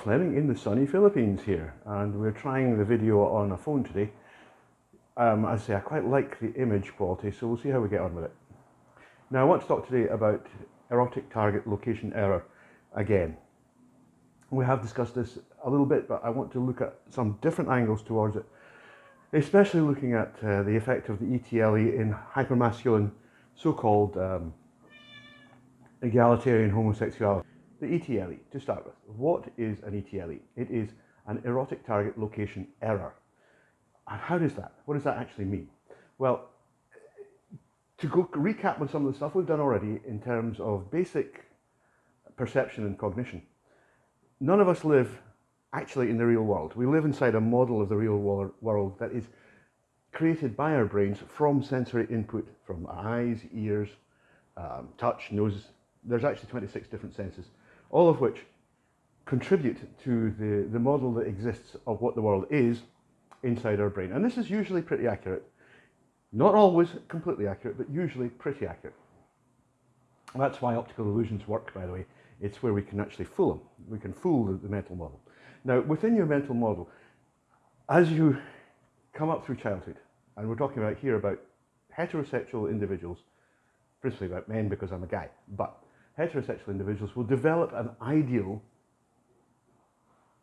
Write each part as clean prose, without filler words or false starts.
Fleming in the sunny Philippines here, and we're trying the video on a phone today. As I say, I quite like the image quality, so we'll see how we get on with it. Now I want to talk today about Erotic Target Location Error again. We have discussed this a little bit, but I want to look at some different angles towards it, especially looking at the effect of the ETLE in hypermasculine, so-called egalitarian homosexuality. The ETLE, to start with. What is an ETLE? It is an Erotic Target Location Error. And how does that? What does that actually mean? Well, to go recap on some of the stuff we've done already in terms of basic perception and cognition, none of us live actually in the real world. We live inside a model of the real world that is created by our brains from sensory input, from eyes, ears, touch, nose. There's actually 26 different senses, all of which contribute to the model that exists of what the world is inside our brain. And this is usually pretty accurate. Not always completely accurate, but usually pretty accurate. That's why optical illusions work, by the way. It's where we can actually fool them. We can fool the mental model. Now, within your mental model, as you come up through childhood, and we're talking about here about heterosexual individuals, principally about men because I'm a guy, but heterosexual individuals will develop an ideal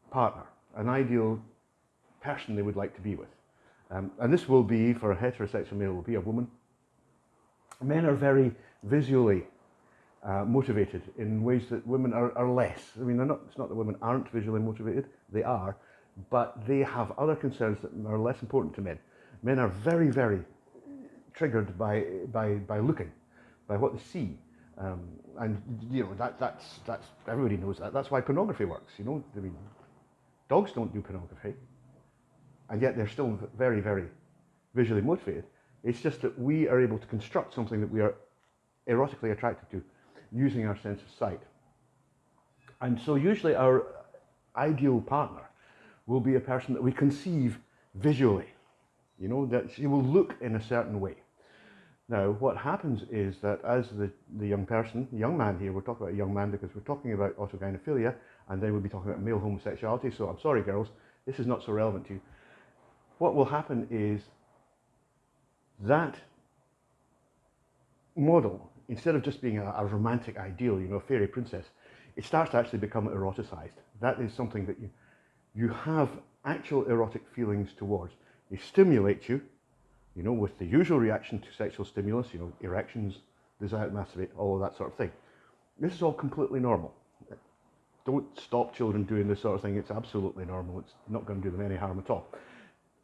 partner, an ideal person they would like to be with. And this will be, for a heterosexual male, will be a woman. Men are very visually motivated in ways that women are less. I mean, it's not that women aren't visually motivated, they are, but they have other concerns that are less important to men. Men are very, very triggered by looking, by what they see. And you know, that's everybody knows that. That's why pornography works, you know. I mean, dogs don't do pornography, and yet they're still very, very visually motivated. It's just that we are able to construct something that we are erotically attracted to using our sense of sight. And so usually our ideal partner will be a person that we conceive visually, you know, that she will look in a certain way. Now, what happens is that as the young person, the young man here, we're talking about a young man because we're talking about autogynephilia, and then we'll be talking about male homosexuality, so I'm sorry girls, this is not so relevant to you. What will happen is that model, instead of just being a romantic ideal, you know, a fairy princess, it starts to actually become eroticized. That is something that you have actual erotic feelings towards. They stimulate you, you know, with the usual reaction to sexual stimulus, you know, erections, desire to masturbate, all of that sort of thing. This is all completely normal. Don't stop children doing this sort of thing. It's absolutely normal. It's not going to do them any harm at all.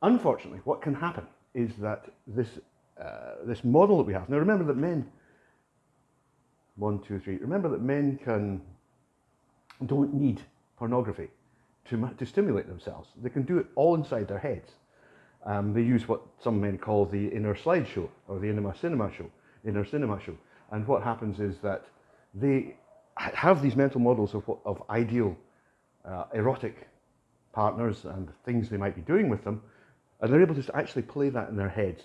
Unfortunately, what can happen is that this model that we have, now remember that men, remember that men don't need pornography to stimulate themselves. They can do it all inside their heads. They use what some men call the inner slideshow, or the inner cinema show. And what happens is that they have these mental models of ideal erotic partners and things they might be doing with them, and they're able to actually play that in their heads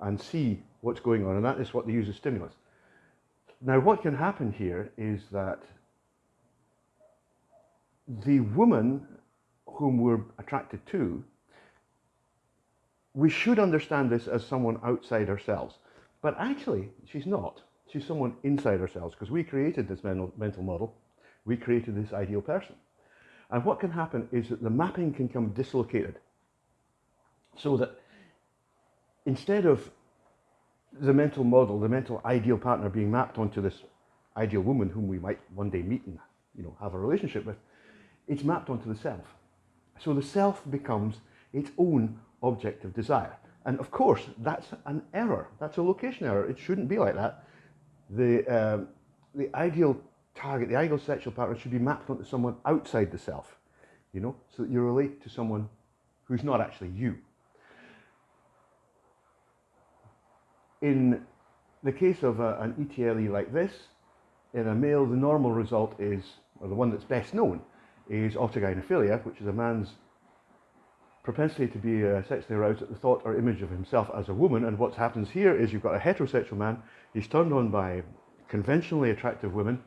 and see what's going on, and that is what they use as stimulus. Now, what can happen here is that the woman whom we're attracted to, we should understand this as someone outside ourselves, but actually she's not. She's someone inside ourselves, because we created this mental model, we created this ideal person. And what can happen is that the mapping can become dislocated, so that instead of the mental model, the mental ideal partner being mapped onto this ideal woman whom we might one day meet and, you know, have a relationship with, it's mapped onto the self. So the self becomes its own object of desire. And of course, that's an error. That's a location error. It shouldn't be like that. The ideal target, the ideal sexual partner should be mapped onto someone outside the self, you know, so that you relate to someone who's not actually you. In the case of an ETLE like this, in a male, the normal result is, or the one that's best known, is autogynephilia, which is a man's propensity to be sexually aroused at the thought or image of himself as a woman. And what happens here is you've got a heterosexual man, he's turned on by conventionally attractive women,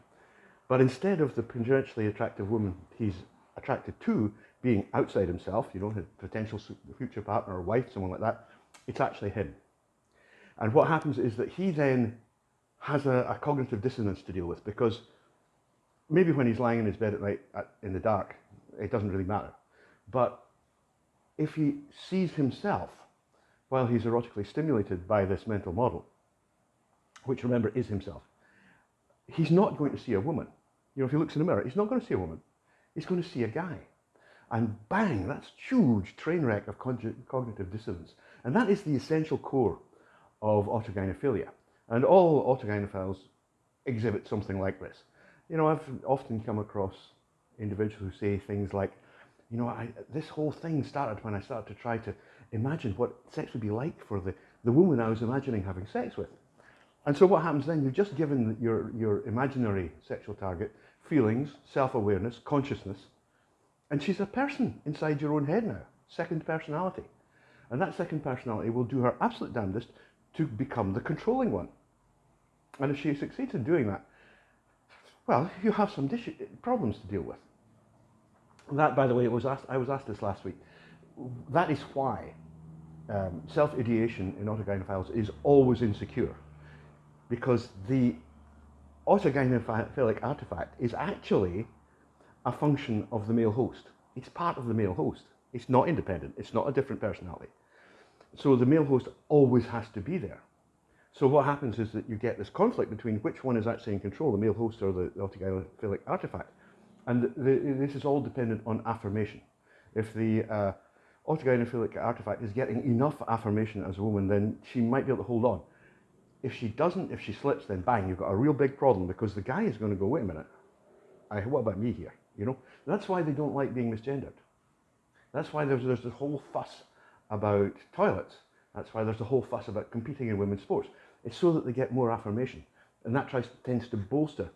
but instead of the conventionally attractive woman he's attracted to being outside himself, you know, his potential future partner or wife, someone like that, it's actually him. And what happens is that he then has a cognitive dissonance to deal with, because maybe when he's lying in his bed at night in the dark, it doesn't really matter. But if he sees himself while he's erotically stimulated by this mental model, which remember is himself, he's not going to see a woman. You know, if he looks in the mirror, he's not going to see a woman. He's going to see a guy. And bang, that's huge train wreck of cognitive dissonance. And that is the essential core of autogynephilia. And all autogynephiles exhibit something like this. You know, I've often come across individuals who say things like, you know, this whole thing started when I started to try to imagine what sex would be like for the woman I was imagining having sex with. And so what happens then, you've just given your imaginary sexual target feelings, self-awareness, consciousness, and she's a person inside your own head now, second personality. And that second personality will do her absolute damnedest to become the controlling one. And if she succeeds in doing that, well, you have some problems to deal with. That, by the way, I was asked this last week. That is why self-ideation in autogynephiles is always insecure, because the autogynephilic artifact is actually a function of the male host. It's part of the male host. It's not independent. It's not a different personality. So the male host always has to be there. So what happens is that you get this conflict between which one is actually in control, the male host or the autogynephilic artifact. And this is all dependent on affirmation. If the autogynephilic artifact is getting enough affirmation as a woman, then she might be able to hold on. If she doesn't, if she slips, then bang, you've got a real big problem, because the guy is going to go, wait a minute, what about me here? You know, that's why they don't like being misgendered. That's why there's this whole fuss about toilets. That's why there's a whole fuss about competing in women's sports. It's so that they get more affirmation, and that tends to bolster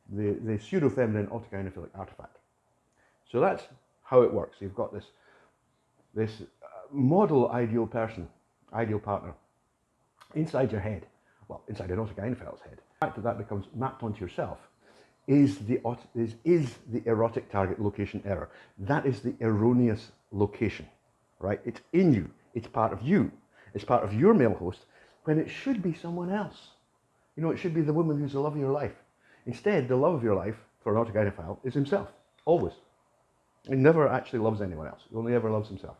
the pseudo-feminine autogynephilic artifact. So that's how it works. You've got this model ideal person, ideal partner, inside your head, well, inside an autogynephile's head. The fact that that becomes mapped onto yourself is the erotic target location error. That is the erroneous location, right? It's in you. It's part of you. It's part of your male host, when it should be someone else. You know, it should be the woman who's the love of your life. Instead, the love of your life for an autogynephile is himself, always. He never actually loves anyone else. He only ever loves himself.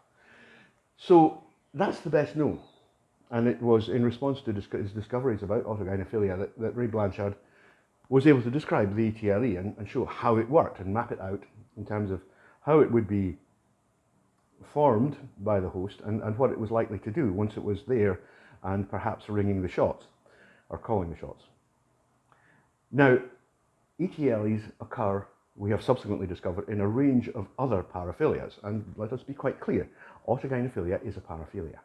So that's the best known. And it was in response to his discoveries about autogynephilia that Ray Blanchard was able to describe the ETLE and show how it worked and map it out in terms of how it would be formed by the host and what it was likely to do once it was there and perhaps ringing the shots or calling the shots. Now, ETLEs occur, we have subsequently discovered, in a range of other paraphilias. And let us be quite clear, autogynephilia is a paraphilia,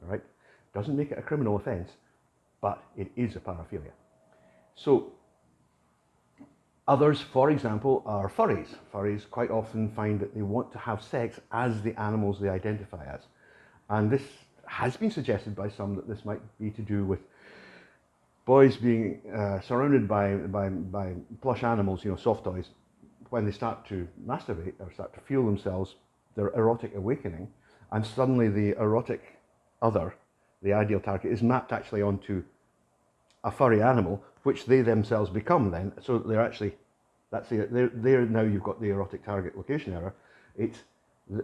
all right? Doesn't make it a criminal offence, but it is a paraphilia. So, others, for example, are furries. Furries quite often find that they want to have sex as the animals they identify as. And this has been suggested by some that this might be to do with boys being surrounded by plush animals, you know, soft toys, when they start to masturbate or start to feel themselves, their erotic awakening, and suddenly the erotic other, the ideal target, is mapped actually onto a furry animal, which they themselves become then. So they're actually, there now you've got the erotic target location error.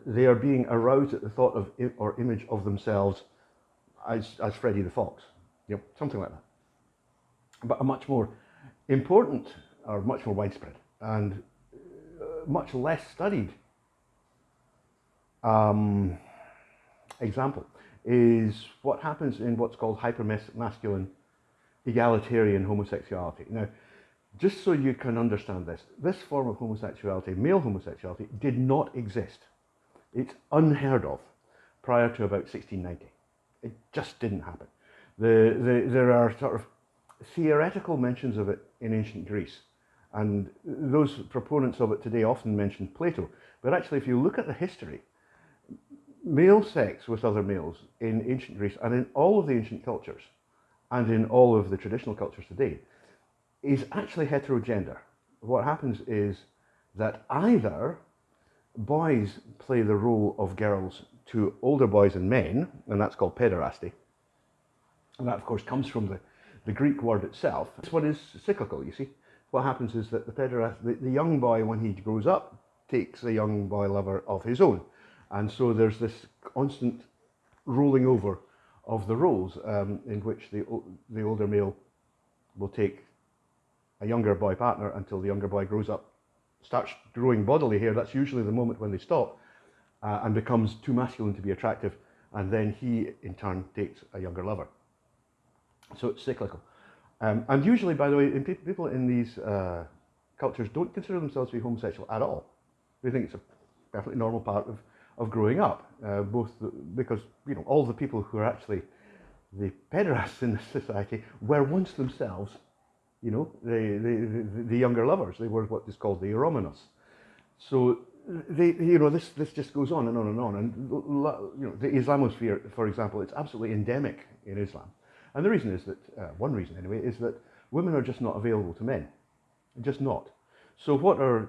They are being aroused at the thought of or image of themselves as Freddy the Fox, you know, something like that. But a much more important, or much more widespread, and much less studied example is what happens in what's called hypermasculine egalitarian homosexuality. Now, just so you can understand this form of homosexuality, male homosexuality, did not exist. It's unheard of prior to about 1690. It just didn't happen. There are sort of theoretical mentions of it in ancient Greece, and those proponents of it today often mention Plato. But actually, if you look at the history, male sex with other males in ancient Greece and in all of the ancient cultures and in all of the traditional cultures today is actually heterogender. What happens is that either boys play the role of girls to older boys and men, and that's called pederasty. And that, of course, comes from the Greek word itself. This one is cyclical, you see. What happens is that the young boy, when he grows up, takes a young boy lover of his own. And so there's this constant rolling over of the roles in which the older male will take a younger boy partner until the younger boy grows up, starts growing bodily hair. That's usually the moment when they stop and becomes too masculine to be attractive, and then he in turn takes a younger lover. So it's cyclical. And usually, by the way, people in these cultures don't consider themselves to be homosexual at all. They think it's a perfectly normal part of growing up, because all the people who are actually the pederasts in this society were once themselves, the younger lovers. They were what is called the eromenos. So this just goes on and on and on. And the Islamosphere, for example, it's absolutely endemic in Islam. And the reason is that, one reason anyway, is that women are just not available to men. Just not. So what are,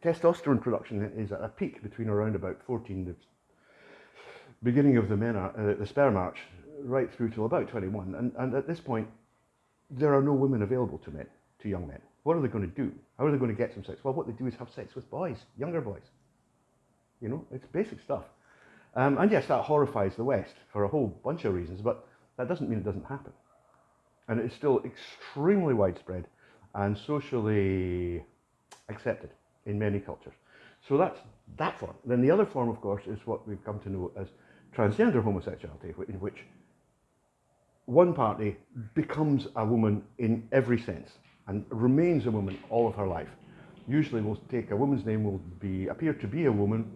testosterone production is at a peak between around about 14, the beginning of the sperm arch, right through till about 21. And at this point, there are no women available to men, to young men. What are they going to do? How are they going to get some sex? Well, what they do is have sex with boys, younger boys. It's basic stuff. And yes, that horrifies the West for a whole bunch of reasons, but that doesn't mean it doesn't happen. And it is still extremely widespread and socially accepted in many cultures. So that's that form. Then the other form, of course, is what we've come to know as transgender homosexuality, in which one party becomes a woman in every sense and remains a woman all of her life. Usually will take a woman's name, will appear to be a woman.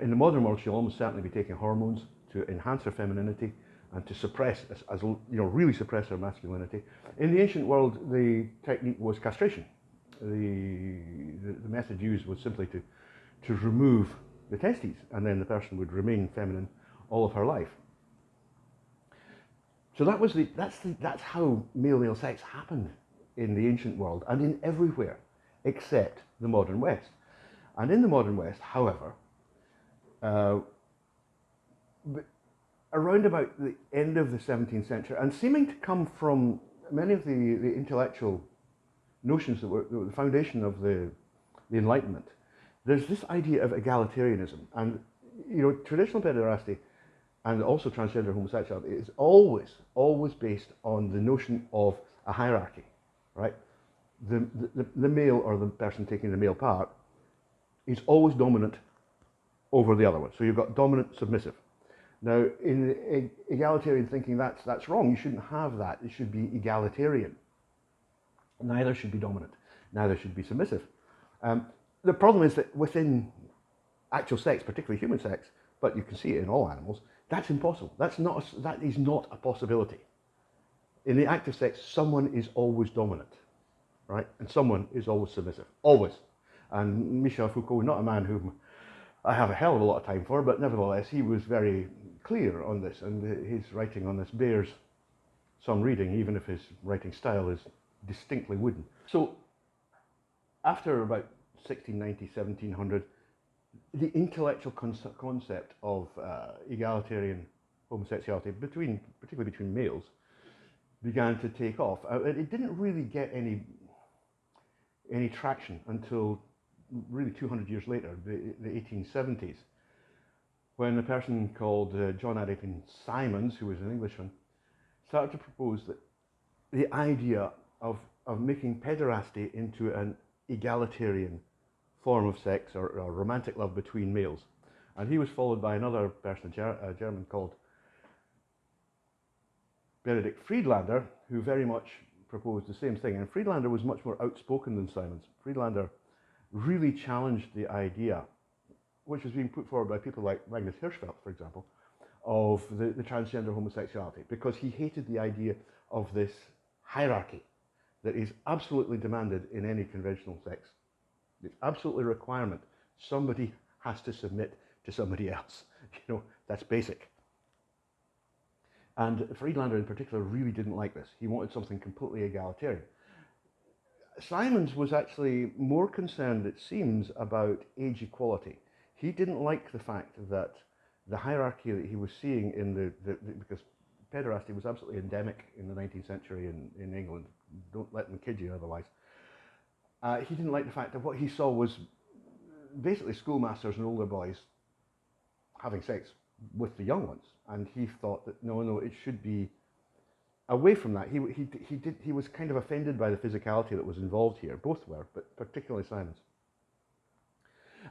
In the modern world, she'll almost certainly be taking hormones to enhance her femininity and to suppress, really suppress her masculinity. In the ancient world, the technique was castration. The method used was simply to remove the testes, and then the person would remain feminine all of her life. So that's how male-male sex happened in the ancient world and in everywhere except the modern West. And in the modern West, however, around about the end of the 17th century, and seeming to come from many of the intellectual notions that were the foundation of the Enlightenment, there's this idea of egalitarianism. And traditional pederasty and also transgender homosexuality is always based on the notion of a hierarchy, right? The male, or the person taking the male part, is always dominant over the other one. So you've got dominant, submissive. Now, in egalitarian thinking, that's wrong. You shouldn't have that. It should be egalitarian. Neither should be dominant. Neither should be submissive. The problem is that within actual sex, particularly human sex, but you can see it in all animals, that's impossible. That is not a possibility. In the act of sex, someone is always dominant, right? And someone is always submissive. Always. And Michel Foucault, not a man whom I have a hell of a lot of time for, but nevertheless, he was very clear on this, and his writing on this bears some reading, even if his writing style is distinctly wooden. So, after about 1690, 1700, the intellectual concept of egalitarian homosexuality, particularly between males, began to take off. It didn't really get any traction until really 200 years later, the 1870s, when a person called John Addington Symonds, who was an Englishman, started to propose that the idea of making pederasty into an egalitarian form of sex or romantic love between males. And he was followed by another person, a German called Benedict Friedlander, who very much proposed the same thing. And Friedlander was much more outspoken than Symonds. Friedlander really challenged the idea, which was being put forward by people like Magnus Hirschfeld, for example, of the transgender homosexuality, because he hated the idea of this hierarchy that is absolutely demanded in any conventional sex. It's absolutely a requirement. Somebody has to submit to somebody else. That's basic. And Friedlander in particular really didn't like this. He wanted something completely egalitarian. Simons was actually more concerned, it seems, about age equality. He didn't like the fact that the hierarchy that he was seeing in because pederasty was absolutely endemic in the 19th century in England. Don't let them kid you otherwise. He didn't like the fact that what he saw was basically schoolmasters and older boys having sex with the young ones. And he thought that, no, it should be away from that. He was kind of offended by the physicality that was involved here. Both were, but particularly Simons.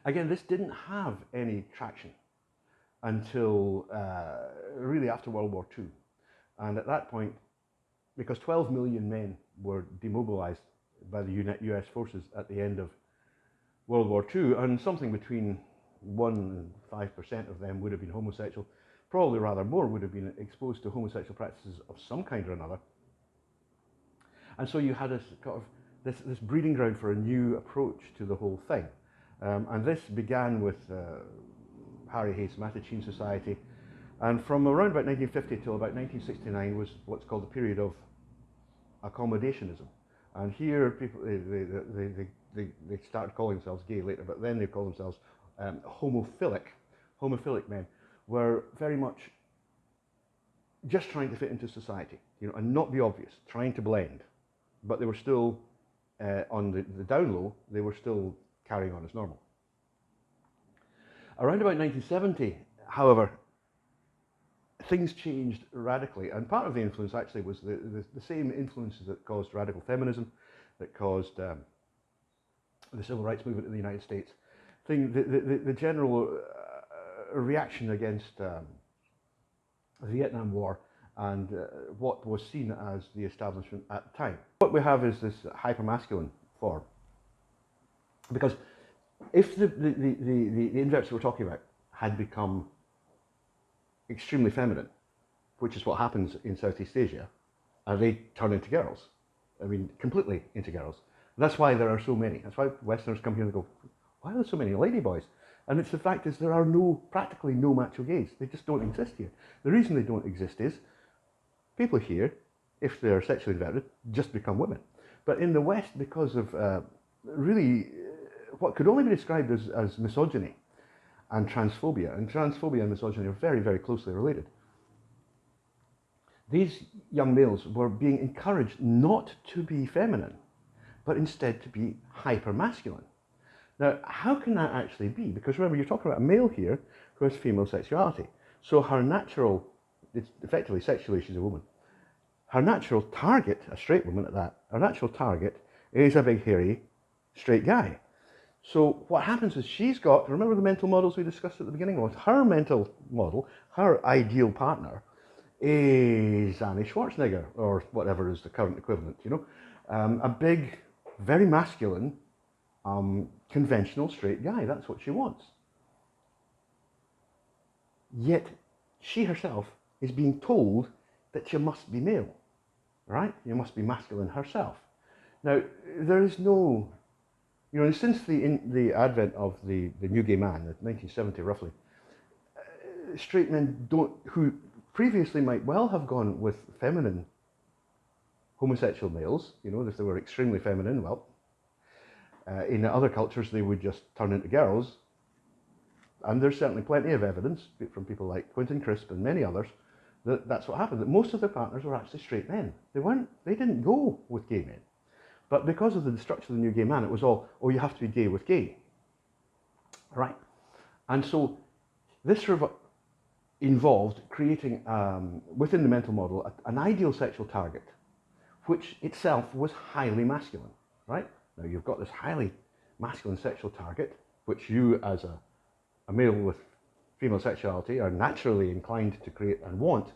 Again, this didn't have any traction until really after World War II. And at that point, because 12 million men were demobilized by the US forces at the end of World War II, and something between 1% and 5% of them would have been homosexual, probably rather more would have been exposed to homosexual practices of some kind or another. And so you had this kind of this breeding ground for a new approach to the whole thing. And this began with Harry Hayes' Mattachine Society, and from around about 1950 till about 1969 was what's called the period of accommodationism. And here people they started calling themselves gay later, but then they called themselves homophilic men, were very much just trying to fit into society, and not be obvious, trying to blend. But they were still, on the down low, they were still carrying on as normal. Around about 1970, however, things changed radically, and part of the influence actually was the same influences that caused radical feminism, that caused the civil rights movement in the United States. The general reaction against the Vietnam War and what was seen as the establishment at the time. What we have is this hypermasculine form, because if the inverts we're talking about had become extremely feminine, which is what happens in Southeast Asia, they turn into girls. I mean, completely into girls. That's why there are so many. That's why Westerners come here and go, why are there so many ladyboys? And it's the fact is there are practically no macho gays. They just don't exist here. The reason they don't exist is people here, if they're sexually inverted, just become women. But in the West, because of really what could only be described as misogyny and transphobia and misogyny are very, very closely related. These young males were being encouraged not to be feminine, but instead to be hypermasculine. Now, how can that actually be? Because remember, you're talking about a male here who has female sexuality. So her natural, it's effectively sexually she's a woman. Her natural target, a straight woman at that, her natural target is a big hairy straight guy. So what happens is she's got, remember the mental models we discussed at the beginning? Well, her mental model, her ideal partner is Annie Schwarzenegger, or whatever is the current equivalent, a big, very masculine, conventional straight guy. That's what she wants. Yet she herself is being told that she must be male, right? You must be masculine herself. Now, there is no, since the advent of the New Gay Man, 1970 roughly, straight men who previously might well have gone with feminine homosexual males, if they were extremely feminine, well, in other cultures they would just turn into girls. And there's certainly plenty of evidence from people like Quentin Crisp and many others that that's what happened, that most of their partners were actually straight men. They didn't go with gay men. But because of the destruction of the New Gay Man, it was all, oh, you have to be gay with gay. Right? And so this sort of involved creating, within the mental model, an ideal sexual target, which itself was highly masculine, right? Now you've got this highly masculine sexual target, which you as a male with female sexuality are naturally inclined to create and want,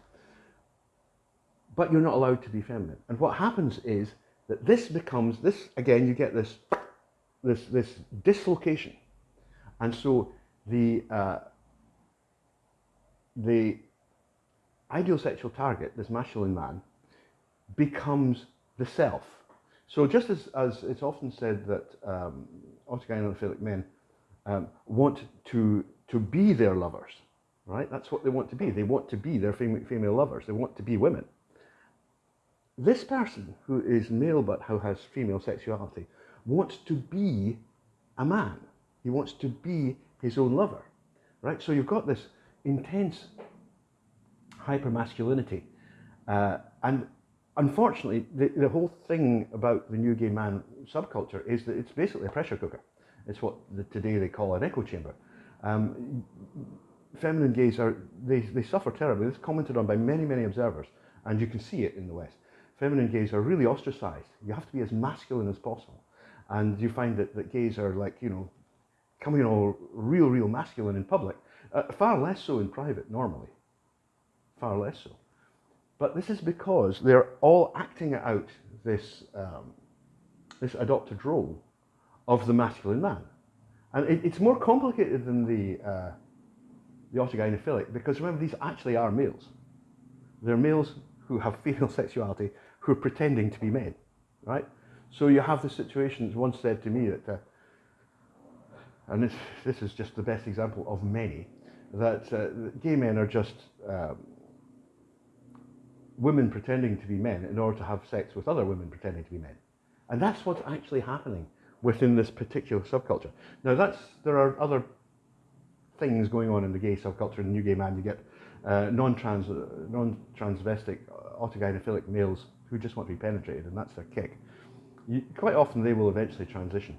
but you're not allowed to be feminine. And what happens is that this becomes, again, you get this dislocation. And so the ideal sexual target, this masculine man, becomes the self. So just as it's often said that autogynephilia men want to be their lovers, right? That's what they want to be. They want to be their female lovers. They want to be women. this person who is male but who has female sexuality wants to be a man. He wants to be his own lover, right? So you've got this intense hypermasculinity, and unfortunately, the whole thing about the new gay man subculture is that it's basically a pressure cooker. It's what today they call an echo chamber. Feminine gays they suffer terribly. This is commented on by many, many observers, and you can see it in the West. Feminine gays are really ostracized. You have to be as masculine as possible. And you find that gays are like, coming all real masculine in public. Far less so in private, normally. Far less so. But this is because they're all acting out this adopted role of the masculine man. And it's more complicated than the autogynephilic, because remember, these actually are males. They're males who have female sexuality who are pretending to be men, right? So you have the situations, once said to me that, and this is just the best example of many, that gay men are just women pretending to be men in order to have sex with other women pretending to be men. And that's what's actually happening within this particular subculture. Now there are other things going on in the gay subculture. In the new gay man, you get non-transvestic autogynephilic males who just want to be penetrated, and that's their kick. Quite often they will eventually transition,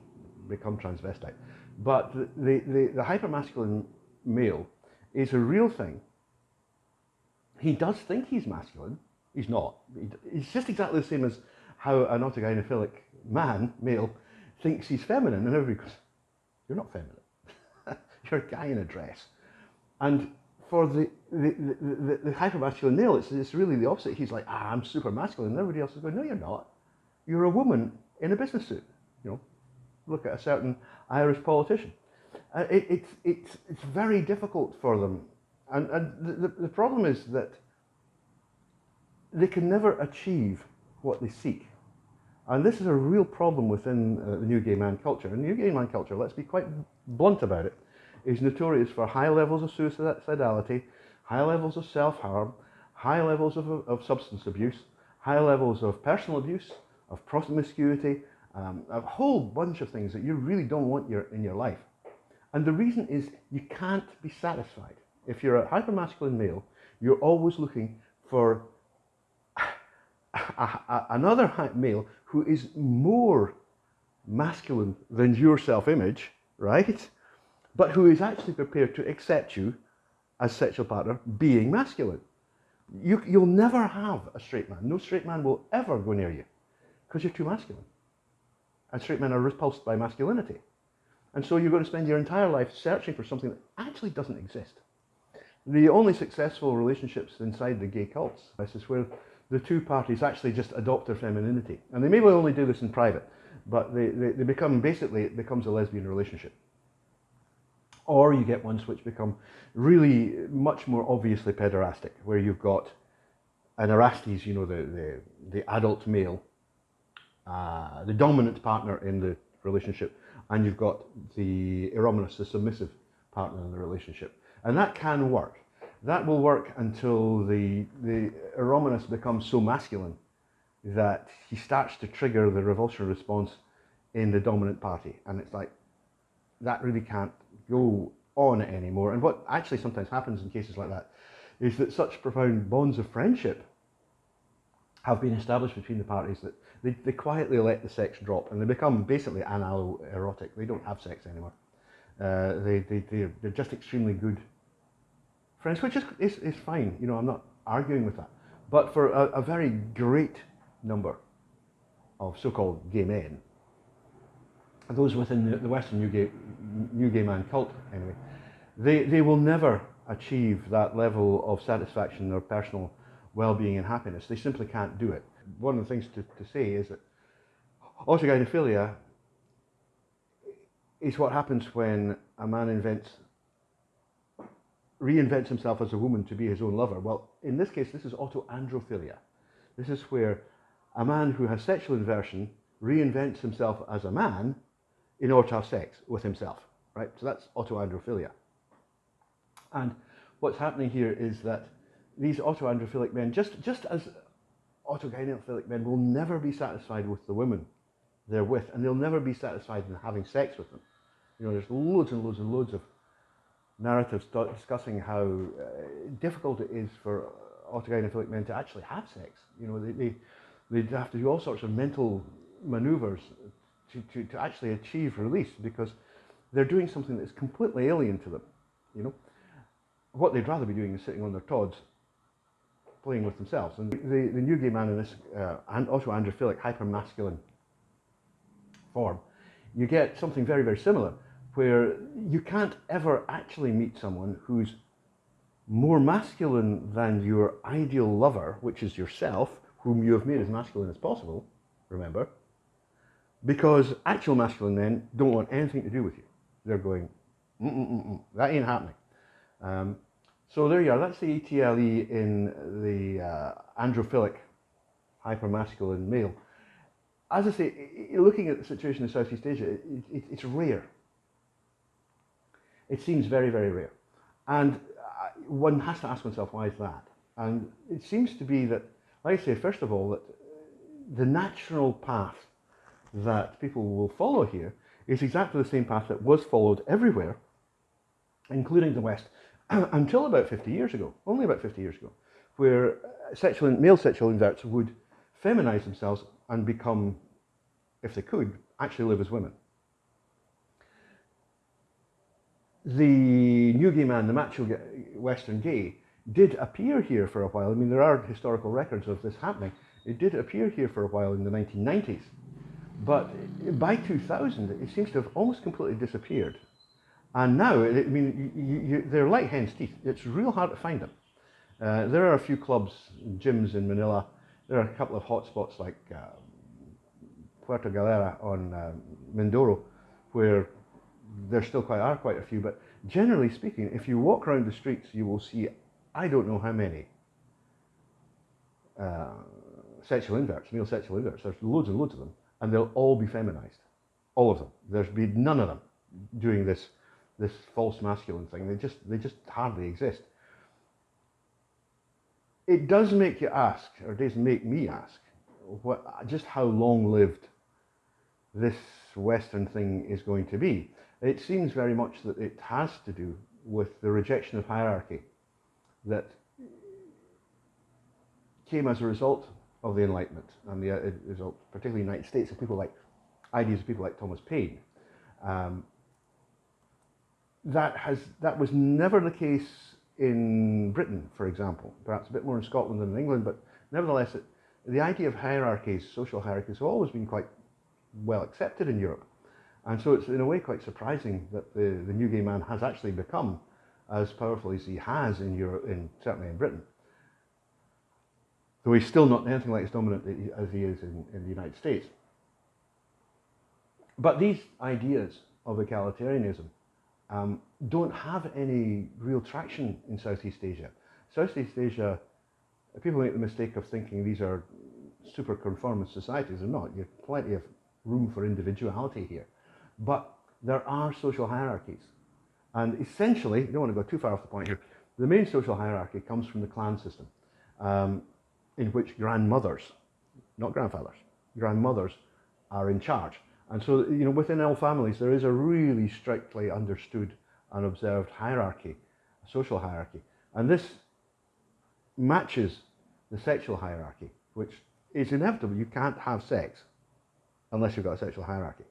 become transvestite. But the hypermasculine male is a real thing. He does think he's masculine. He's not. He's just exactly the same as how an autogynephilic male, thinks he's feminine, and everybody goes, "You're not feminine. You're a guy in a dress." And for the hypermasculine male, it's really the opposite. He's like, "I'm super masculine," and everybody else is going, "No, you're not. You're a woman in a business suit." Look at a certain Irish politician. It's very difficult for them, and the problem is that they can never achieve what they seek. And this is a real problem within the new gay man culture. And the new gay man culture, let's be quite blunt about it, is notorious for high levels of suicidality, high levels of self-harm, high levels of substance abuse, high levels of personal abuse, of promiscuity, a whole bunch of things that you really don't want in your life. And the reason is you can't be satisfied. If you're a hypermasculine male, you're always looking for another male who is more masculine than your self-image, right? But who is actually prepared to accept you as sexual partner being masculine. You'll never have a straight man. No straight man will ever go near you because you're too masculine. And straight men are repulsed by masculinity. And so you're going to spend your entire life searching for something that actually doesn't exist. The only successful relationships inside the gay cults is where the two parties actually just adopt their femininity. And they may well only do this in private, but they become, basically, it becomes a lesbian relationship. Or you get ones which become really much more obviously pederastic, where you've got an Erastes, the adult male, the dominant partner in the relationship, and you've got the eromonous, the submissive partner in the relationship. And that can work. That will work until the eromonous becomes so masculine that he starts to trigger the revulsion response in the dominant party. And it's like, that really can't go on anymore. And what actually sometimes happens in cases like that is that such profound bonds of friendship have been established between the parties that they quietly let the sex drop, and they become basically analo-erotic. They don't have sex anymore. They're just extremely good friends, which is fine. I'm not arguing with that. But for a very great number of so-called gay men, those within the Western new gay man cult anyway, they will never achieve that level of satisfaction or personal well-being and happiness. They simply can't do it. One of the things to say is that autogynephilia is what happens when a man reinvents himself as a woman to be his own lover. Well, in this case, this is autoandrophilia. This is where a man who has sexual inversion reinvents himself as a man in order to have sex with himself, right? So that's autoandrophilia. And what's happening here is that these autoandrophilic men, just as autogynephilic men will never be satisfied with the women they're with, and they'll never be satisfied in having sex with them. You know, there's loads and loads and loads of narratives discussing how difficult it is for autogynephilic men to actually have sex. You know, they have to do all sorts of mental maneuvers to actually achieve release, because they're doing something that's completely alien to them. You know, what they'd rather be doing is sitting on their tods, playing with themselves. And the new gay man in this autoandrophilic hypermasculine form, you get something very, very similar, where you can't ever actually meet someone who's more masculine than your ideal lover, which is yourself, whom you have made as masculine as possible, remember, because actual masculine men don't want anything to do with you. They're going, that ain't happening. So there you are, that's the ETLE in the androphilic hypermasculine male. As I say, looking at the situation in Southeast Asia, it's rare. It seems very, very rare. And one has to ask oneself, why is that? And it seems to be that, like I say, first of all, that the natural path that people will follow here is exactly the same path that was followed everywhere, including the West, until about 50 years ago, only about 50 years ago, where male sexual inverts would feminize themselves and become, if they could, actually live as women. The new gay man, the macho Western gay, did appear here for a while. I mean, there are historical records of this happening. It did appear here for a while in the 1990s. But by 2000, it seems to have almost completely disappeared. And now, I mean, they're like hen's teeth. It's real hard to find them. There are a few clubs, gyms in Manila. There are a couple of hotspots like Puerto Galera on Mindoro, where there still are quite a few. But generally speaking, if you walk around the streets, you will see, I don't know how many sexual inverts, male sexual inverts. There's loads and loads of them, and they'll all be feminized. All of them. There's been none of them doing this false masculine thing. They just hardly exist. It does make you ask, or does make me ask, just how long-lived this Western thing is going to be. It seems very much that it has to do with the rejection of hierarchy that came as a result of the Enlightenment, and the result, particularly in the United States, of ideas of people like Thomas Paine. That was never the case in Britain, for example, perhaps a bit more in Scotland than in England, but nevertheless, the idea of hierarchies, social hierarchies, have always been quite well accepted in Europe. And so it's in a way quite surprising that the new gay man has actually become as powerful as he has in Europe, certainly in Britain. Though he's still not anything like as dominant as he is in the United States. But these ideas of egalitarianism don't have any real traction in Southeast Asia. Southeast Asia, people make the mistake of thinking these are super conformist societies. They're not. You have plenty of room for individuality here. But there are social hierarchies. And essentially, you don't want to go too far off the point here, the main social hierarchy comes from the clan system, in which grandmothers, not grandfathers, grandmothers are in charge. And so, you know, within all families, there is a really strictly understood and observed hierarchy, a social hierarchy. And this matches the sexual hierarchy, which is inevitable. You can't have sex unless you've got a sexual hierarchy.